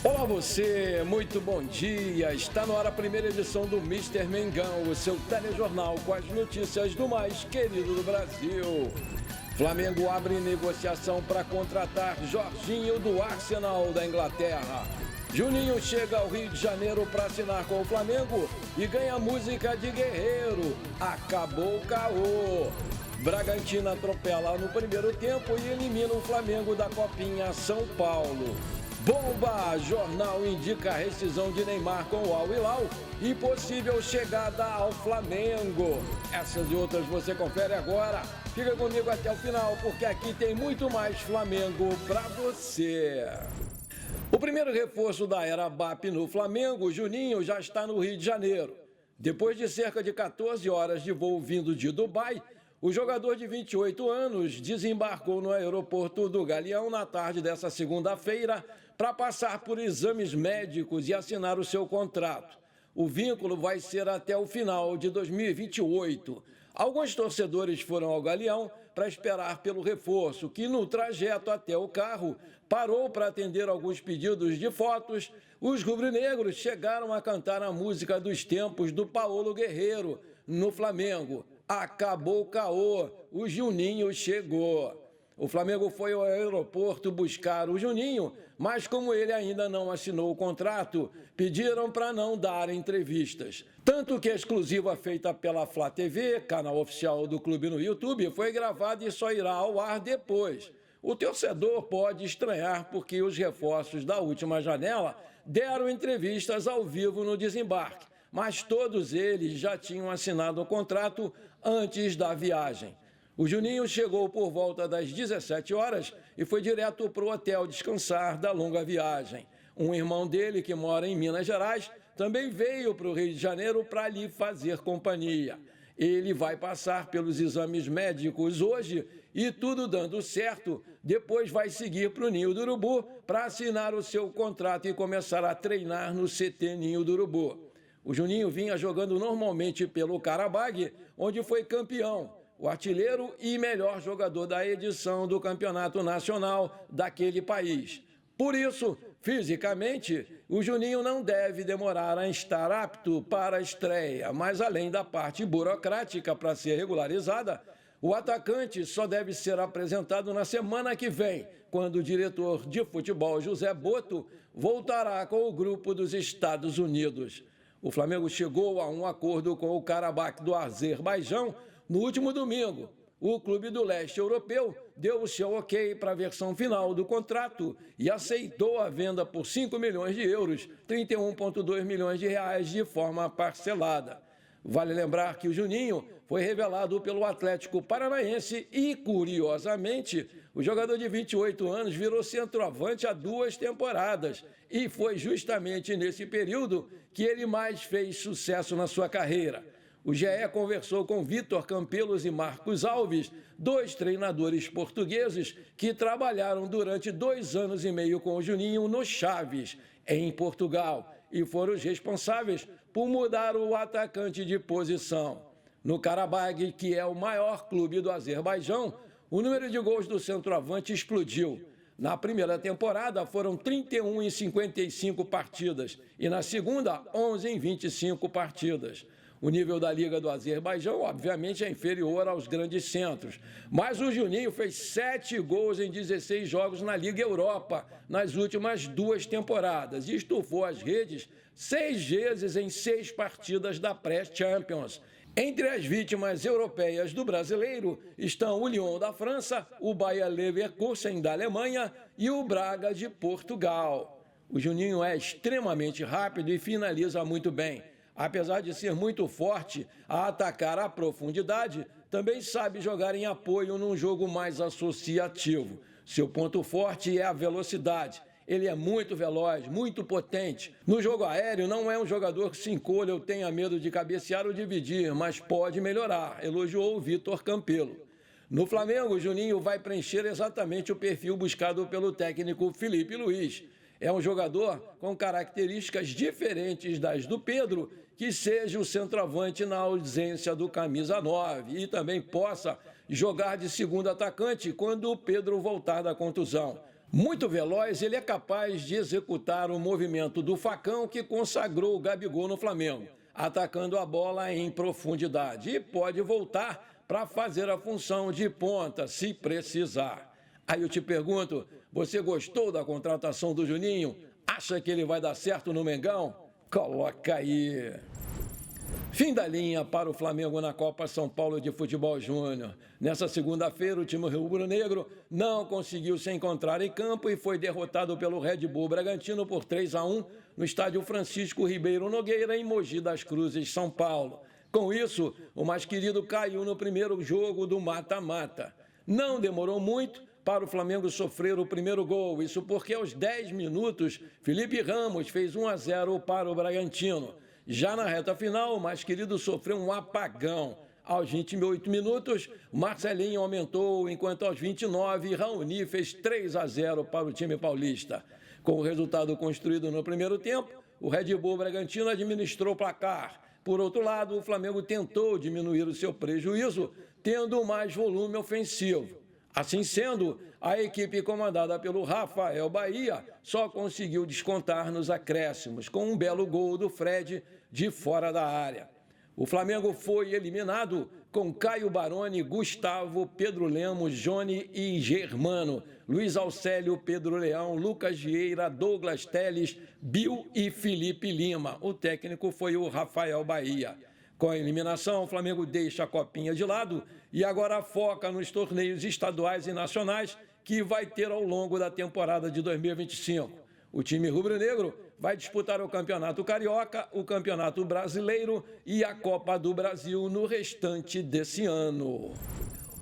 Olá você, muito bom dia. Está no ar a primeira edição do Mister Mengão, o seu telejornal com as notícias do mais querido do Brasil. Flamengo abre negociação para contratar Jorginho do Arsenal da Inglaterra. Juninho chega ao Rio de Janeiro para assinar com o Flamengo e ganha música de Guerreiro. Acabou o caô. Bragantino atropela no primeiro tempo e elimina o Flamengo da Copinha São Paulo. Bomba! Jornal indica a rescisão de Neymar com o Al Hilal e possível chegada ao Flamengo. Essas e outras você confere agora. Fica comigo até o final, porque aqui tem muito mais Flamengo para você. O primeiro reforço da era BAP no Flamengo, Juninho, já está no Rio de Janeiro. Depois de cerca de 14 horas de voo vindo de Dubai, o jogador de 28 anos desembarcou no aeroporto do Galeão na tarde dessa segunda-feira para passar por exames médicos e assinar o seu contrato. O vínculo vai ser até o final de 2028. Alguns torcedores foram ao Galeão para esperar pelo reforço, que no trajeto até o carro parou para atender alguns pedidos de fotos. Os rubro-negros chegaram a cantar a música dos tempos do Paulo Guerreiro no Flamengo. Acabou o caô, o Juninho chegou. O Flamengo foi ao aeroporto buscar o Juninho, mas como ele ainda não assinou o contrato, pediram para não dar entrevistas. Tanto que a exclusiva feita pela Flá TV, canal oficial do clube no YouTube, foi gravada e só irá ao ar depois. O torcedor pode estranhar porque os reforços da última janela deram entrevistas ao vivo no desembarque, mas todos eles já tinham assinado o contrato antes da viagem. O Juninho chegou por volta das 17 horas e foi direto para o hotel descansar da longa viagem. Um irmão dele, que mora em Minas Gerais, também veio para o Rio de Janeiro para lhe fazer companhia. Ele vai passar pelos exames médicos hoje e, tudo dando certo, depois vai seguir para o Ninho do Urubu para assinar o seu contrato e começar a treinar no CT Ninho do Urubu. O Juninho vinha jogando normalmente pelo Qarabag, onde foi campeão, o artilheiro e melhor jogador da edição do Campeonato Nacional daquele país. Por isso, fisicamente, o Juninho não deve demorar a estar apto para a estreia, mas além da parte burocrática para ser regularizada, o atacante só deve ser apresentado na semana que vem, quando o diretor de futebol José Boto voltará com o grupo dos Estados Unidos. O Flamengo chegou a um acordo com o Karabakh do Azerbaijão no último domingo. O clube do leste europeu deu o seu ok para a versão final do contrato e aceitou a venda por 5 milhões de euros, 31,2 milhões de reais de forma parcelada. Vale lembrar que o Juninho foi revelado pelo Atlético Paranaense e, curiosamente, o jogador de 28 anos virou centroavante há 2 temporadas e foi justamente nesse período que ele mais fez sucesso na sua carreira. O GE conversou com Vitor Campelos e Marcos Alves, 2 treinadores portugueses que trabalharam durante 2 anos e meio com o Juninho no Chaves, em Portugal, e foram os responsáveis por mudar o atacante de posição. No Qarabag, que é o maior clube do Azerbaijão, o número de gols do centroavante explodiu. Na primeira temporada foram 31 em 55 partidas e na segunda, 11 em 25 partidas. O nível da Liga do Azerbaijão, obviamente, é inferior aos grandes centros. Mas o Juninho fez 7 gols em 16 jogos na Liga Europa nas últimas 2 temporadas e estufou as redes 6 vezes em 6 partidas da Pré-Champions. Entre as vítimas europeias do brasileiro estão o Lyon da França, o Bayer Leverkusen da Alemanha e o Braga de Portugal. O Juninho é extremamente rápido e finaliza muito bem. Apesar de ser muito forte a atacar a profundidade, também sabe jogar em apoio num jogo mais associativo. Seu ponto forte é a velocidade. Ele é muito veloz, muito potente. No jogo aéreo, não é um jogador que se encolha ou tenha medo de cabecear ou dividir, mas pode melhorar, elogiou o Vitor Campelo. No Flamengo, o Juninho vai preencher exatamente o perfil buscado pelo técnico Felipe Luiz. É um jogador com características diferentes das do Pedro, que seja o centroavante na ausência do camisa 9 e também possa jogar de segundo atacante quando o Pedro voltar da contusão. Muito veloz, ele é capaz de executar o movimento do facão que consagrou o Gabigol no Flamengo, atacando a bola em profundidade, e pode voltar para fazer a função de ponta, se precisar. Aí eu te pergunto, você gostou da contratação do Juninho? Acha que ele vai dar certo no Mengão? Coloca aí. Fim da linha para o Flamengo na Copa São Paulo de Futebol Júnior. Nessa segunda-feira, o time rubro-negro não conseguiu se encontrar em campo e foi derrotado pelo Red Bull Bragantino por 3-1 no estádio Francisco Ribeiro Nogueira, em Mogi das Cruzes, São Paulo. Com isso, o mais querido caiu no primeiro jogo do mata-mata. Não demorou muito para o Flamengo sofrer o primeiro gol, isso porque aos 10 minutos, Felipe Ramos fez 1-0 para o Bragantino. Já na reta final, o mais querido sofreu um apagão. Aos 28 minutos, Marcelinho aumentou, enquanto aos 29, Raoni fez 3-0 para o time paulista. Com o resultado construído no primeiro tempo, o Red Bull Bragantino administrou o placar. Por outro lado, o Flamengo tentou diminuir o seu prejuízo, tendo mais volume ofensivo. Assim sendo, a equipe comandada pelo Rafael Bahia só conseguiu descontar nos acréscimos, com um belo gol do Fred de fora da área. O Flamengo foi eliminado com Caio Baroni, Gustavo, Pedro Lemos, Johnny e Germano, Luiz Alcélio, Pedro Leão, Lucas Vieira, Douglas Teles, Bill e Felipe Lima. O técnico foi o Rafael Bahia. Com a eliminação, o Flamengo deixa a copinha de lado e agora foca nos torneios estaduais e nacionais que vai ter ao longo da temporada de 2025. O time rubro-negro vai disputar o Campeonato Carioca, o Campeonato Brasileiro e a Copa do Brasil no restante desse ano.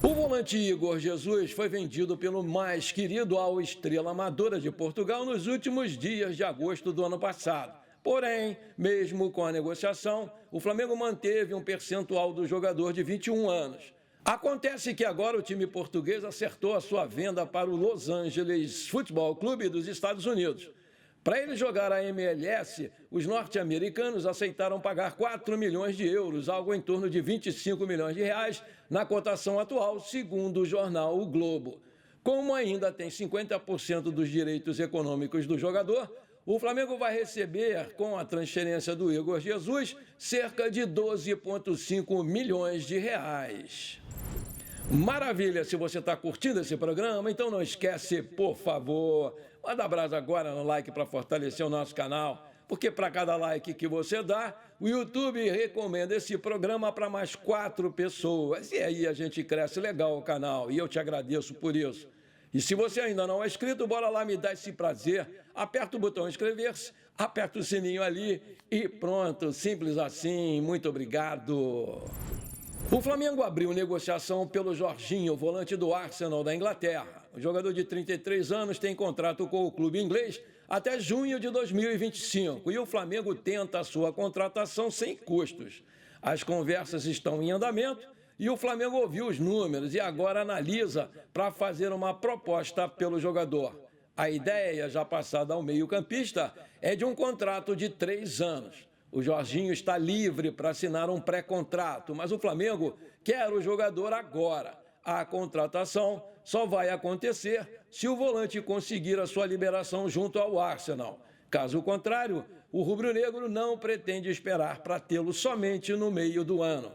O volante Igor Jesus foi vendido pelo mais querido ao Estrela Amadora de Portugal nos últimos dias de agosto do ano passado. Porém, mesmo com a negociação, o Flamengo manteve um percentual do jogador de 21 anos. Acontece que agora o time português acertou a sua venda para o Los Angeles Football Club dos Estados Unidos. Para ele jogar a MLS, os norte-americanos aceitaram pagar 4 milhões de euros, algo em torno de 25 milhões de reais, na cotação atual, segundo o jornal O Globo. Como ainda tem 50% dos direitos econômicos do jogador, o Flamengo vai receber, com a transferência do Igor Jesus, cerca de 12,5 milhões de reais. Maravilha! Se você está curtindo esse programa, então não esquece, por favor, manda abraço agora no like para fortalecer o nosso canal, porque para cada like que você dá, o YouTube recomenda esse programa para mais 4 pessoas. E aí a gente cresce legal o canal, e eu te agradeço por isso. E se você ainda não é inscrito, bora lá me dar esse prazer. Aperta o botão inscrever-se, aperta o sininho ali e pronto, simples assim. Muito obrigado. O Flamengo abriu negociação pelo Jorginho, volante do Arsenal da Inglaterra. O jogador de 33 anos tem contrato com o clube inglês até junho de 2025 e o Flamengo tenta a sua contratação sem custos. As conversas estão em andamento e o Flamengo ouviu os números e agora analisa para fazer uma proposta pelo jogador. A ideia, já passada ao meio-campista, é de um contrato de 3 anos. O Jorginho está livre para assinar um pré-contrato, mas o Flamengo quer o jogador agora. A contratação só vai acontecer se o volante conseguir a sua liberação junto ao Arsenal. Caso contrário, o rubro-negro não pretende esperar para tê-lo somente no meio do ano.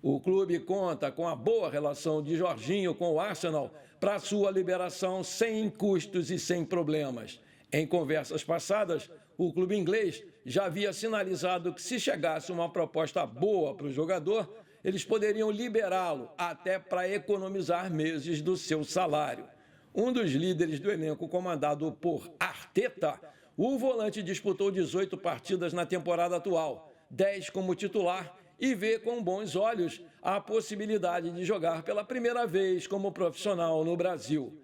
O clube conta com a boa relação de Jorginho com o Arsenal para sua liberação sem custos e sem problemas. Em conversas passadas, o clube inglês já havia sinalizado que se chegasse uma proposta boa para o jogador, eles poderiam liberá-lo até para economizar meses do seu salário. Um dos líderes do elenco comandado por Arteta, o volante disputou 18 partidas na temporada atual, 10 como titular, e vê com bons olhos a possibilidade de jogar pela primeira vez como profissional no Brasil.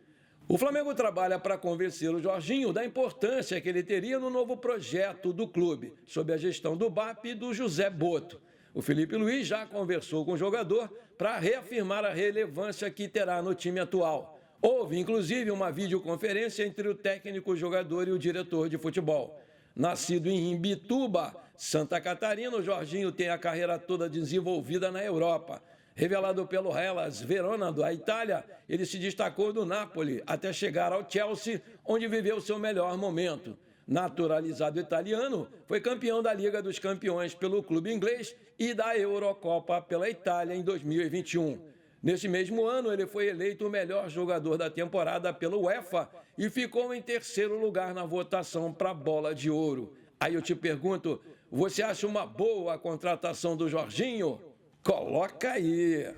O Flamengo trabalha para convencer o Jorginho da importância que ele teria no novo projeto do clube, sob a gestão do BAP e do José Boto. O Felipe Luiz já conversou com o jogador para reafirmar a relevância que terá no time atual. Houve, inclusive, uma videoconferência entre o técnico, o jogador e o diretor de futebol. Nascido em Imbituba, Santa Catarina, o Jorginho tem a carreira toda desenvolvida na Europa. Revelado pelo Hellas Verona da Itália, ele se destacou do Napoli até chegar ao Chelsea, onde viveu seu melhor momento. Naturalizado italiano, foi campeão da Liga dos Campeões pelo clube inglês e da Eurocopa pela Itália em 2021. Nesse mesmo ano, ele foi eleito o melhor jogador da temporada pela UEFA e ficou em terceiro lugar na votação para a Bola de Ouro. Aí eu te pergunto, você acha uma boa a contratação do Jorginho? Coloca aí!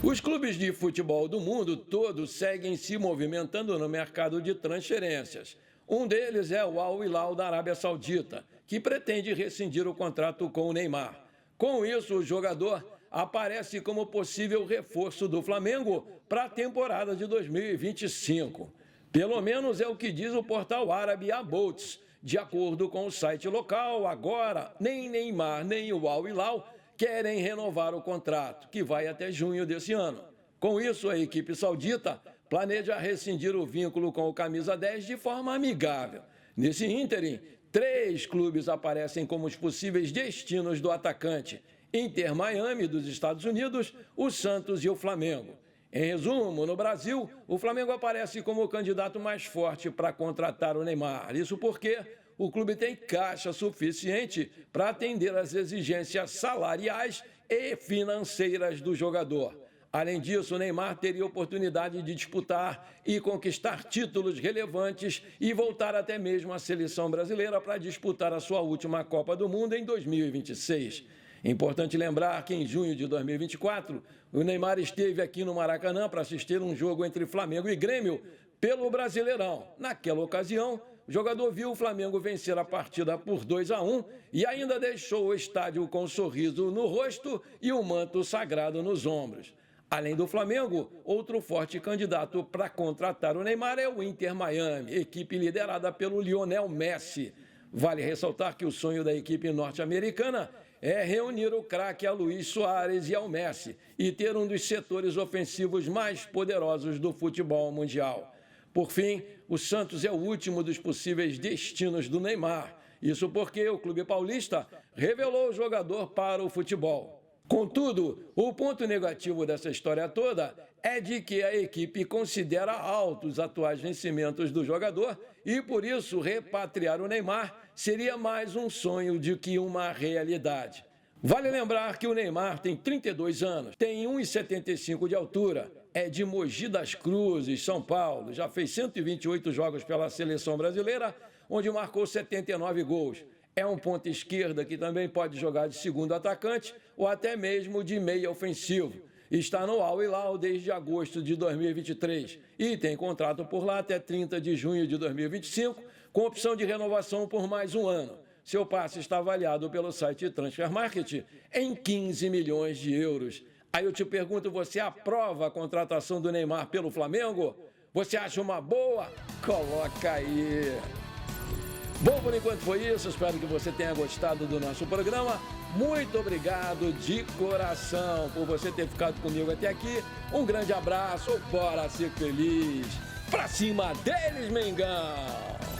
Os clubes de futebol do mundo todo seguem se movimentando no mercado de transferências. Um deles é o Al Hilal da Arábia Saudita, que pretende rescindir o contrato com o Neymar. Com isso, o jogador aparece como possível reforço do Flamengo para a temporada de 2025. Pelo menos é o que diz o portal árabe Abolts. De acordo com o site local, agora nem Neymar nem o Al Hilal querem renovar o contrato, que vai até junho desse ano. Com isso, a equipe saudita planeja rescindir o vínculo com o camisa 10 de forma amigável. Nesse ínterim, 3 clubes aparecem como os possíveis destinos do atacante: Inter Miami, dos Estados Unidos, o Santos e o Flamengo. Em resumo, no Brasil, o Flamengo aparece como o candidato mais forte para contratar o Neymar. Isso porque o clube tem caixa suficiente para atender às exigências salariais e financeiras do jogador. Além disso, o Neymar teria oportunidade de disputar e conquistar títulos relevantes e voltar até mesmo à seleção brasileira para disputar a sua última Copa do Mundo em 2026. Importante lembrar que em junho de 2024, o Neymar esteve aqui no Maracanã para assistir um jogo entre Flamengo e Grêmio pelo Brasileirão. Naquela ocasião, o jogador viu o Flamengo vencer a partida por 2-1 e ainda deixou o estádio com um sorriso no rosto e um manto sagrado nos ombros. Além do Flamengo, outro forte candidato para contratar o Neymar é o Inter Miami, equipe liderada pelo Lionel Messi. Vale ressaltar que o sonho da equipe norte-americana é reunir o craque a Luís Soares e ao Messi e ter um dos setores ofensivos mais poderosos do futebol mundial. Por fim, o Santos é o último dos possíveis destinos do Neymar. Isso porque o clube paulista revelou o jogador para o futebol. Contudo, o ponto negativo dessa história toda é de que a equipe considera altos os atuais vencimentos do jogador e, por isso, repatriar o Neymar seria mais um sonho do que uma realidade. Vale lembrar que o Neymar tem 32 anos, tem 1,75 m de altura, é de Mogi das Cruzes, São Paulo, já fez 128 jogos pela seleção brasileira, onde marcou 79 gols. É um ponta esquerda que também pode jogar de segundo atacante ou até mesmo de meia ofensivo. Está no Al Hilal desde agosto de 2023 e tem contrato por lá até 30 de junho de 2025, com opção de renovação por mais um ano. Seu passe está avaliado pelo site Transfer Market em 15 milhões de euros. Aí eu te pergunto, você aprova a contratação do Neymar pelo Flamengo? Você acha uma boa? Coloca aí! Bom, por enquanto foi isso. Espero que você tenha gostado do nosso programa. Muito obrigado de coração por você ter ficado comigo até aqui. Um grande abraço. Bora ser feliz. Pra cima deles, Mengão!